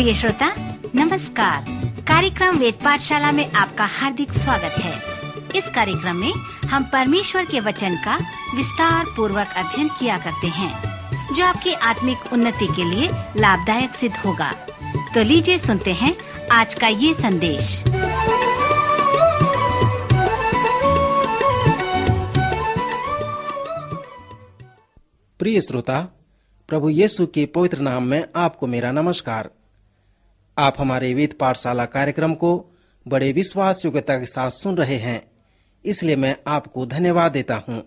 प्रिय श्रोता नमस्कार। कार्यक्रम वेद पाठशाला में आपका हार्दिक स्वागत है। इस कार्यक्रम में हम परमेश्वर के वचन का विस्तार पूर्वक अध्ययन किया करते हैं, जो आपकी आत्मिक उन्नति के लिए लाभदायक सिद्ध होगा। तो लीजिए सुनते हैं आज का ये संदेश। प्रिय श्रोता, प्रभु यीशु के पवित्र नाम में आपको मेरा नमस्कार। आप हमारे वेद पाठशाला कार्यक्रम को बड़े विश्वास योग्यता के साथ सुन रहे हैं, इसलिए मैं आपको धन्यवाद देता हूं।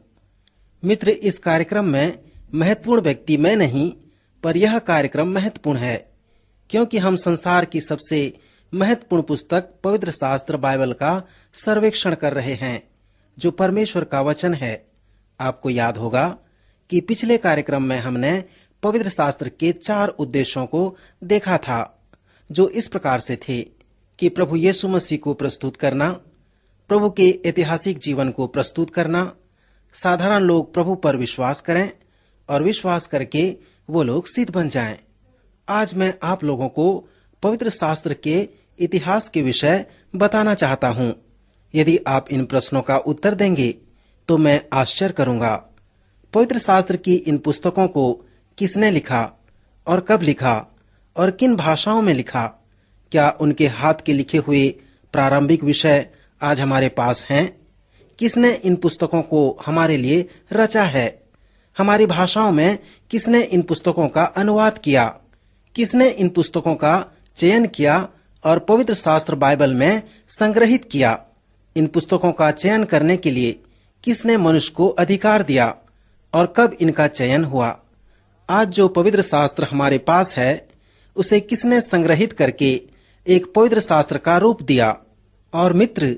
मित्र, इस कार्यक्रम में महत्वपूर्ण व्यक्ति मैं नहीं, पर यह कार्यक्रम महत्वपूर्ण है, क्योंकि हम संसार की सबसे महत्वपूर्ण पुस्तक पवित्र शास्त्र बाइबल का सर्वेक्षण कर रहे हैं, जो परमेश्वर का वचन है। आपको याद होगा कि पिछले कार्यक्रम में हमने पवित्र शास्त्र के 4 उद्देश्यों को देखा था, जो इस प्रकार से थे कि प्रभु यीशु मसीह को प्रस्तुत करना, प्रभु के ऐतिहासिक जीवन को प्रस्तुत करना, साधारण लोग प्रभु पर विश्वास करें और विश्वास करके वो लोग सिद्ध बन जाएं। आज मैं आप लोगों को पवित्र शास्त्र के इतिहास के विषय बताना चाहता हूं। यदि आप इन प्रश्नों का उत्तर देंगे तो मैं आश्चर्य करूंगा। पवित्र शास्त्र की इन पुस्तकों को किसने लिखा और कब लिखा और किन भाषाओं में लिखा? क्या उनके हाथ के लिखे हुए प्रारंभिक विषय आज हमारे पास हैं? किसने इन पुस्तकों को हमारे लिए रचा है? हमारी भाषाओं में किसने इन पुस्तकों का अनुवाद किया? किसने इन पुस्तकों का चयन किया और पवित्र शास्त्र बाइबल में संग्रहित किया? इन पुस्तकों का चयन करने के लिए किसने मनुष्य को अधिकार दिया और कब इनका चयन हुआ? आज जो पवित्र शास्त्र हमारे पास है, उसे किसने संग्रहित करके एक पवित्र शास्त्र का रूप दिया? और मित्र,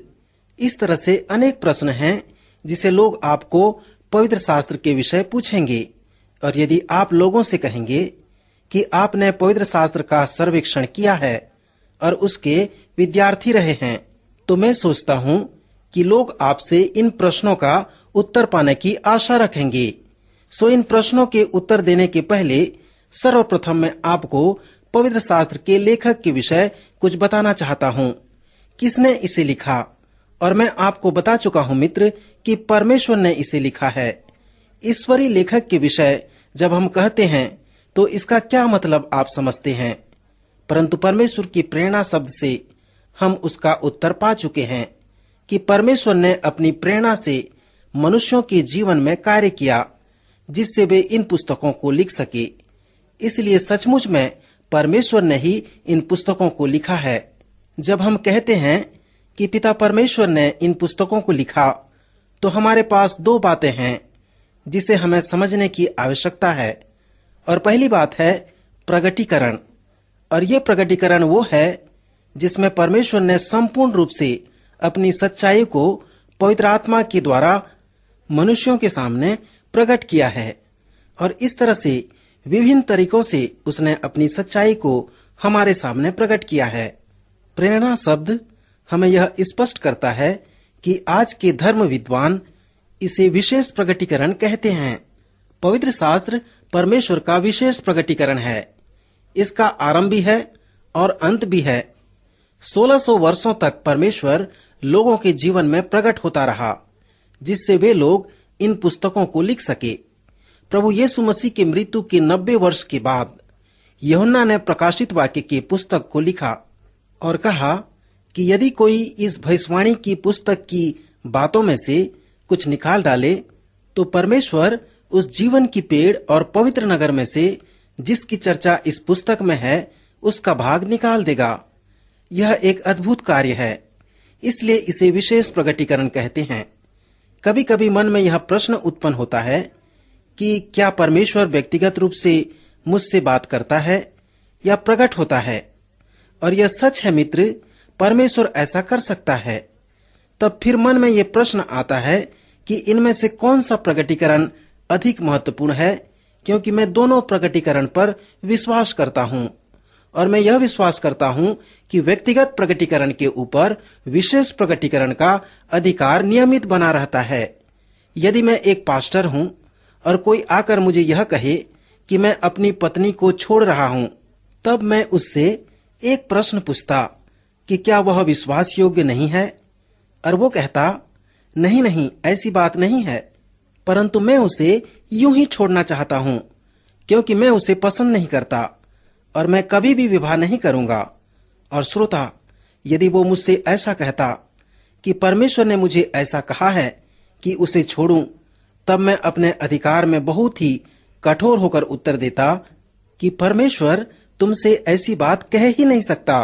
इस तरह से अनेक प्रश्न हैं जिसे लोग आपको पवित्र शास्त्र के विषय पूछेंगे। और यदि आप लोगों से कहेंगे कि आपने पवित्र शास्त्र का सर्वेक्षण किया है और उसके विद्यार्थी रहे हैं, तो मैं सोचता हूं कि लोग आपसे इन प्रश्नों का उत्तर पाने की आशा रखेंगे। सो इन प्रश्नों के उत्तर देने के पहले सर्वप्रथम मैं आपको पवित्र शास्त्र के लेखक के विषय कुछ बताना चाहता हूँ। किसने इसे लिखा? और मैं आपको बता चुका हूँ मित्र कि परमेश्वर ने इसे लिखा है। ईश्वरीय लेखक के विषय जब हम कहते हैं तो इसका क्या मतलब आप समझते हैं, परंतु परमेश्वर की प्रेरणा शब्द से हम उसका उत्तर पा चुके हैं कि परमेश्वर ने अपनी प्रेरणा से मनुष्यों के जीवन में कार्य किया, जिससे वे इन पुस्तकों को लिख सके। इसलिए सचमुच में परमेश्वर ने ही इन पुस्तकों को लिखा है। जब हम कहते हैं कि पिता परमेश्वर ने इन पुस्तकों को लिखा, तो हमारे पास 2 बातें हैं जिसे हमें समझने की आवश्यकता है। और पहली बात है प्रगटीकरण। और ये प्रगटीकरण वो है जिसमें परमेश्वर ने संपूर्ण रूप से अपनी सच्चाई को पवित्र आत्मा के द्वारा मनुष्यों के सामने प्रकट किया है। और इस तरह से विभिन्न तरीकों से उसने अपनी सच्चाई को हमारे सामने प्रकट किया है। प्रेरणा शब्द हमें यह स्पष्ट करता है कि आज के धर्म विद्वान इसे विशेष प्रगटीकरण कहते हैं। पवित्र शास्त्र परमेश्वर का विशेष प्रगटीकरण है। इसका आरंभ भी है और अंत भी है। 1600 वर्षों तक परमेश्वर लोगों के जीवन में प्रकट होता रहा, जिससे वे लोग इन पुस्तकों को लिख सके। प्रभु यीशु मसीह के मृत्यु के 90 वर्ष के बाद यूहन्ना ने प्रकाशित वाक्य की पुस्तक को लिखा और कहा कि यदि कोई इस भविष्यवाणी की पुस्तक की बातों में से कुछ निकाल डाले, तो परमेश्वर उस जीवन की पेड़ और पवित्र नगर में से जिसकी चर्चा इस पुस्तक में है, उसका भाग निकाल देगा। यह एक अद्भुत कार्य है, इसलिए इसे विशेष प्रगटीकरण कहते हैं। कभी कभी मन में यह प्रश्न उत्पन्न होता है कि क्या परमेश्वर व्यक्तिगत रूप से मुझसे बात करता है या प्रकट होता है? और यह सच है मित्र, परमेश्वर ऐसा कर सकता है। तब फिर मन में यह प्रश्न आता है कि इनमें से कौन सा प्रकटीकरण अधिक महत्वपूर्ण है, क्योंकि मैं दोनों प्रकटीकरण पर विश्वास करता हूँ। और मैं यह विश्वास करता हूं कि व्यक्तिगत प्रकटीकरण के ऊपर विशेष प्रकटीकरण का अधिकार नियमित बना रहता है। यदि मैं एक पास्टर हूं और कोई आकर मुझे यह कहे कि मैं अपनी पत्नी को छोड़ रहा हूं, तब मैं उससे एक प्रश्न पूछता कि क्या वह विश्वास योग्य नहीं है, और वो कहता नहीं नहीं, ऐसी बात नहीं है, परंतु मैं उसे यूं ही छोड़ना चाहता हूं, क्योंकि मैं उसे पसंद नहीं करता और मैं कभी भी विवाह नहीं करूंगा। और श्रोता, यदि वो मुझसे ऐसा कहता कि परमेश्वर ने मुझे ऐसा कहा है कि उसे छोड़ूं, तब मैं अपने अधिकार में बहुत ही कठोर होकर उत्तर देता कि परमेश्वर तुमसे ऐसी बात कह ही नहीं सकता,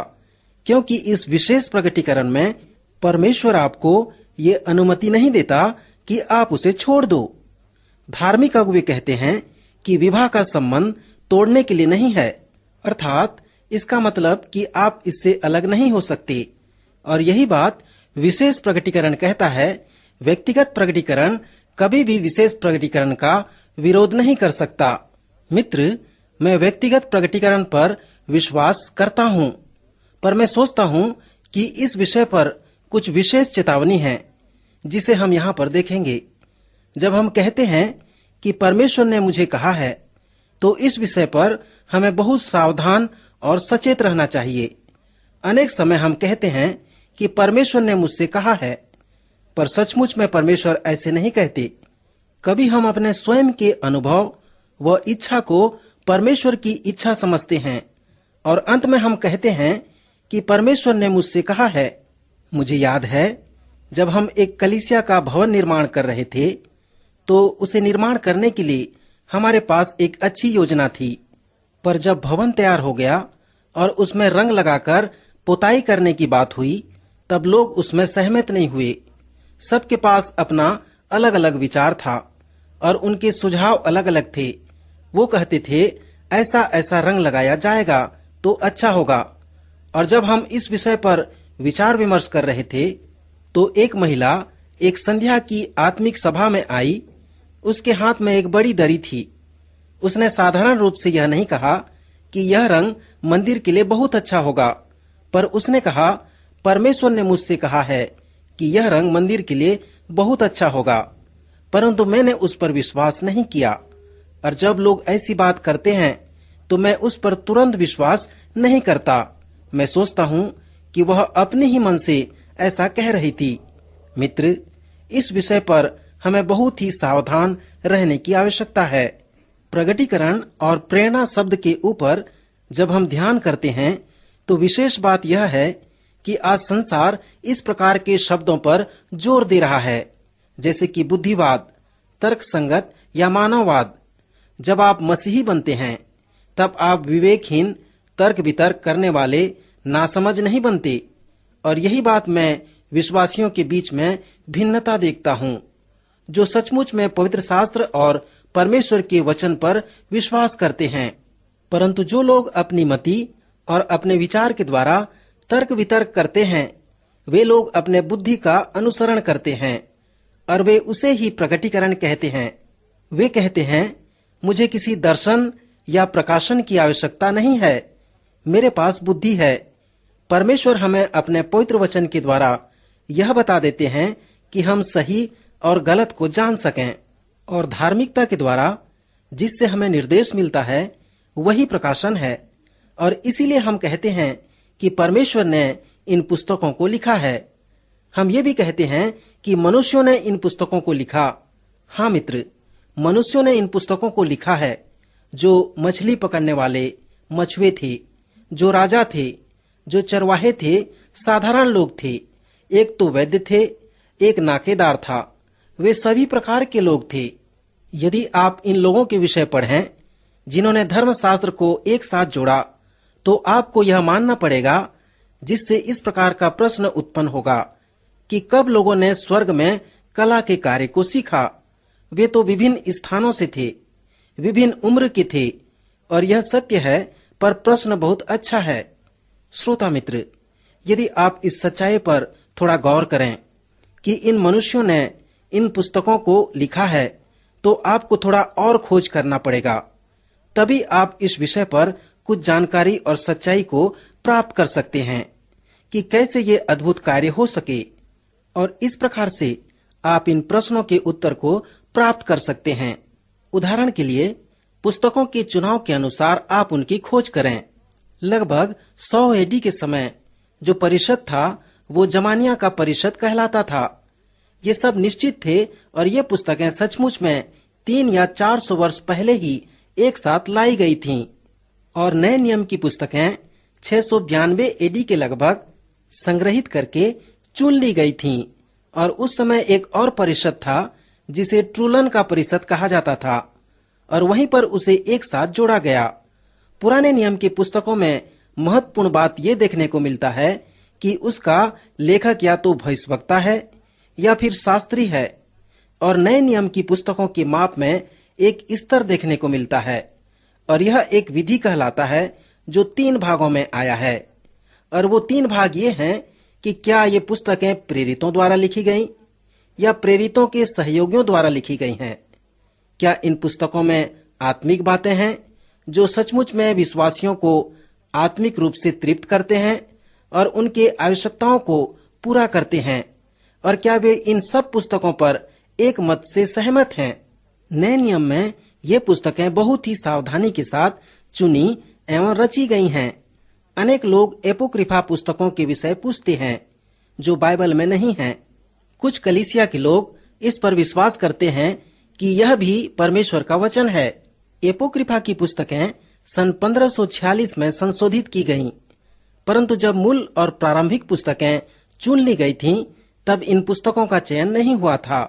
क्योंकि इस विशेष प्रकटीकरण में परमेश्वर आपको ये अनुमति नहीं देता कि आप उसे छोड़ दो। धार्मिक अगुवे कहते हैं कि विवाह का संबंध तोड़ने के लिए नहीं है, अर्थात इसका मतलब कि आप इससे अलग नहीं हो सकते। और यही बात विशेष प्रकटीकरण कहता है। व्यक्तिगत प्रकटीकरण कभी भी विशेष प्रकटीकरण का विरोध नहीं कर सकता। मित्र, मैं व्यक्तिगत प्रकटीकरण पर विश्वास करता हूं, पर मैं सोचता हूं कि इस विषय पर कुछ विशेष चेतावनी है जिसे हम यहाँ पर देखेंगे। जब हम कहते हैं कि परमेश्वर ने मुझे कहा है, तो इस विषय पर हमें बहुत सावधान और सचेत रहना चाहिए। अनेक समय हम कहते हैं कि परमेश्वर ने मुझसे कहा है, पर सचमुच में परमेश्वर ऐसे नहीं कहते। कभी हम अपने स्वयं के अनुभव व इच्छा को परमेश्वर की इच्छा समझते हैं और अंत में हम कहते हैं कि परमेश्वर ने मुझसे कहा है। मुझे याद है, जब हम एक कलीसिया का भवन निर्माण कर रहे थे, तो उसे निर्माण करने के लिए हमारे पास एक अच्छी योजना थी, पर जब भवन तैयार हो गया और उसमें रंग लगाकर पुताई करने की बात हुई, तब लोग उसमें सहमत नहीं हुए। सबके पास अपना अलग अलग विचार था और उनके सुझाव अलग अलग थे। वो कहते थे ऐसा ऐसा रंग लगाया जाएगा तो अच्छा होगा। और जब हम इस विषय पर विचार विमर्श कर रहे थे, तो एक महिला एक संध्या की आत्मिक सभा में आई। उसके हाथ में एक बड़ी दरी थी। उसने साधारण रूप से यह नहीं कहा कि यह रंग मंदिर के लिए बहुत अच्छा होगा, पर उसने कहा परमेश्वर ने मुझसे कहा है कि यह रंग मंदिर के लिए बहुत अच्छा होगा। परंतु मैंने उस पर विश्वास नहीं किया, और जब लोग ऐसी बात करते हैं तो मैं उस पर तुरंत विश्वास नहीं करता। मैं सोचता हूँ कि वह अपने ही मन से ऐसा कह रही थी। मित्र, इस विषय पर हमें बहुत ही सावधान रहने की आवश्यकता है। प्रगटीकरण और प्रेरणा शब्द के ऊपर जब हम ध्यान करते हैं, तो विशेष बात यह है कि आज संसार इस प्रकार के शब्दों पर जोर दे रहा है, जैसे कि बुद्धिवाद, तर्कसंगत या मानववाद। जब आप मसीही बनते हैं, तब आप विवेकहीन, तर्क वितर्क करने वाले नासमझ नहीं बनते। और यही बात मैं विश्वासियों के बीच में भिन्नता देखता हूँ, जो सचमुच में पवित्र शास्त्र और परमेश्वर के वचन पर विश्वास करते हैं। परंतु जो लोग अपनी मति और अपने विचार के द्वारा तर्क वितर्क करते हैं, वे लोग अपने बुद्धि का अनुसरण करते हैं और वे उसे ही प्रकटीकरण कहते हैं। वे कहते हैं मुझे किसी दर्शन या प्रकाशन की आवश्यकता नहीं है, मेरे पास बुद्धि है। परमेश्वर हमें अपने पवित्र वचन के द्वारा यह बता देते हैं कि हम सही और गलत को जान सकें, और धार्मिकता के द्वारा जिससे हमें निर्देश मिलता है वही प्रकाशन है। और इसीलिए हम कहते हैं कि परमेश्वर ने इन पुस्तकों को लिखा है। हम ये भी कहते हैं कि मनुष्यों ने इन पुस्तकों को लिखा। हाँ मित्र, मनुष्यों ने इन पुस्तकों को लिखा है, जो मछली पकड़ने वाले मछुए थे, जो राजा थे, जो चरवाहे थे, साधारण लोग थे, एक तो वैद्य थे, एक नाकेदार था। वे सभी प्रकार के लोग थे। यदि आप इन लोगों के विषय पढ़ें जिन्होंने धर्मशास्त्र को एक साथ जोड़ा, तो आपको यह मानना पड़ेगा, जिससे इस प्रकार का प्रश्न उत्पन्न होगा कि कब लोगों ने स्वर्ग में कला के कार्य को सीखा। वे तो विभिन्न स्थानों से थे, विभिन्न उम्र के थे, और यह सत्य है, पर प्रश्न बहुत अच्छा है। श्रोता मित्र, यदि आप इस सच्चाई पर थोड़ा गौर करें कि इन मनुष्यों ने इन पुस्तकों को लिखा है, तो आपको थोड़ा और खोज करना पड़ेगा। तभी आप इस विषय पर कुछ जानकारी और सच्चाई को प्राप्त कर सकते हैं कि कैसे ये अद्भुत कार्य हो सके, और इस प्रकार से आप इन प्रश्नों के उत्तर को प्राप्त कर सकते हैं। उदाहरण के लिए, पुस्तकों के चुनाव के अनुसार आप उनकी खोज करें। लगभग 100 एडी के समय जो परिषद था वो जमानिया का परिषद कहलाता था। ये सब निश्चित थे और ये पुस्तकें सचमुच में 300 या 400 वर्ष पहले ही एक साथ लाई गई थीं। और नए नियम की पुस्तकें 692 एडी के लगभग संग्रहित करके चुन ली गई थीं। और उस समय एक और परिषद था जिसे ट्रूलन का परिषद कहा जाता था और वहीं पर उसे एक साथ जोड़ा गया। पुराने नियम की पुस्तकों में महत्वपूर्ण बात यह देखने को मिलता है कि उसका लेखक या तो भविष्यवक्ता है या फिर शास्त्री है। और नए नियम की पुस्तकों के माप में एक स्तर देखने को मिलता है और यह एक विधि कहलाता है जो 3 भागों में आया है। और वो 3 भाग ये हैं कि क्या ये पुस्तकें प्रेरितों द्वारा लिखी गईं या प्रेरितों के सहयोगियों द्वारा लिखी गई हैं। क्या इन पुस्तकों में आत्मिक बातें हैं जो सचमुच में विश्वासियों को आत्मिक रूप से तृप्त करते हैं और उनके आवश्यकताओं को पूरा करते हैं। और क्या वे इन सब पुस्तकों पर एक मत से सहमत हैं। नए नियम में ये पुस्तकें बहुत ही सावधानी के साथ चुनी एवं रची गई हैं। अनेक लोग एपोक्रिफा पुस्तकों के विषय पूछते हैं जो बाइबल में नहीं हैं। कुछ कलीसिया के लोग इस पर विश्वास करते हैं कि यह भी परमेश्वर का वचन है। एपोक्रिफा की पुस्तकें सन 1546 में संशोधित की गईं, परंतु जब मूल और प्रारंभिक पुस्तकें चुन ली गई थीं, तब इन पुस्तकों का चयन नहीं हुआ था।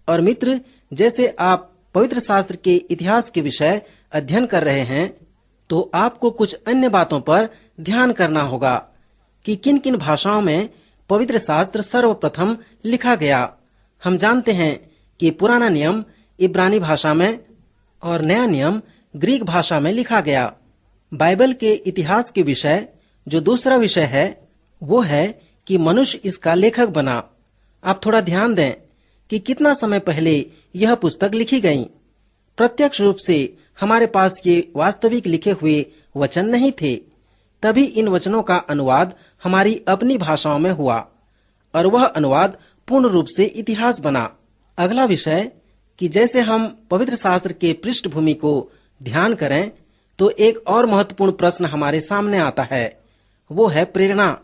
और मित्र, जैसे आप पवित्र शास्त्र के इतिहास के विषय अध्ययन कर रहे हैं तो आपको कुछ अन्य बातों पर ध्यान करना होगा कि किन किन भाषाओं में पवित्र शास्त्र सर्वप्रथम लिखा गया। हम जानते हैं कि पुराना नियम इब्रानी भाषा में और नया नियम ग्रीक भाषा में लिखा गया। बाइबल के इतिहास के विषय जो दूसरा विषय है वो है कि मनुष्य इसका लेखक बना। आप थोड़ा ध्यान दें कि कितना समय पहले यह पुस्तक लिखी गई। प्रत्यक्ष रूप से हमारे पास ये वास्तविक लिखे हुए वचन नहीं थे, तभी इन वचनों का अनुवाद हमारी अपनी भाषाओं में हुआ और वह अनुवाद पूर्ण रूप से इतिहास बना। अगला विषय कि जैसे हम पवित्र शास्त्र के पृष्ठभूमि को ध्यान करें तो एक और महत्वपूर्ण प्रश्न हमारे सामने आता है, वो है प्रेरणा।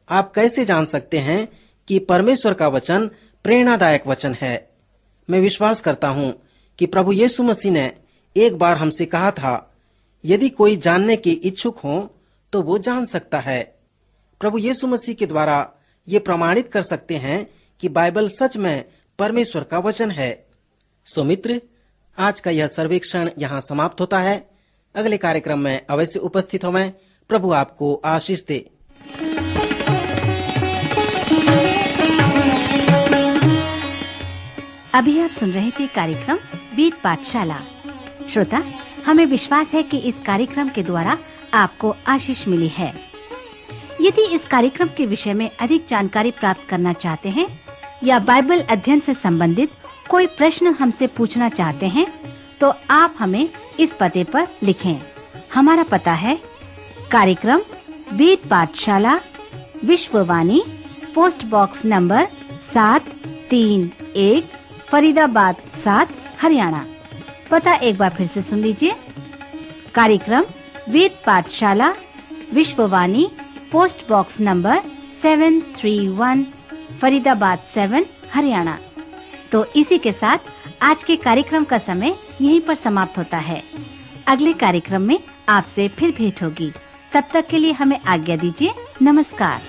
आप कैसे जान सकते हैं कि परमेश्वर का वचन प्रेरणादायक वचन है? मैं विश्वास करता हूँ कि प्रभु यीशु मसीह ने एक बार हमसे कहा था, यदि कोई जानने के इच्छुक हो तो वो जान सकता है। प्रभु यीशु मसीह के द्वारा ये प्रमाणित कर सकते हैं कि बाइबल सच में परमेश्वर का वचन है। सो मित्र, आज का यह सर्वेक्षण यहाँ समाप्त होता है। अगले कार्यक्रम में अवश्य उपस्थित होवें। प्रभु आपको आशीष दे। अभी आप सुन रहे थे कार्यक्रम वेद पाठशाला। श्रोता, हमें विश्वास है कि इस कार्यक्रम के द्वारा आपको आशीष मिली है। यदि इस कार्यक्रम के विषय में अधिक जानकारी प्राप्त करना चाहते हैं या बाइबल अध्ययन से संबंधित कोई प्रश्न हमसे पूछना चाहते हैं तो आप हमें इस पते पर लिखें। हमारा पता है कार्यक्रम Ved Pathshala, Vishwavani, post box number 731, Faridabad 7, Haryana. पता एक बार फिर से सुन लीजिए। कार्यक्रम Ved Pathshala, Vishwavani, post box number 731, Faridabad 7, Haryana. तो इसी के साथ आज के कार्यक्रम का समय यहीं पर समाप्त होता है। अगले कार्यक्रम में आपसे फिर भेंट होगी। तब तक के लिए हमें आज्ञा दीजिए। नमस्कार।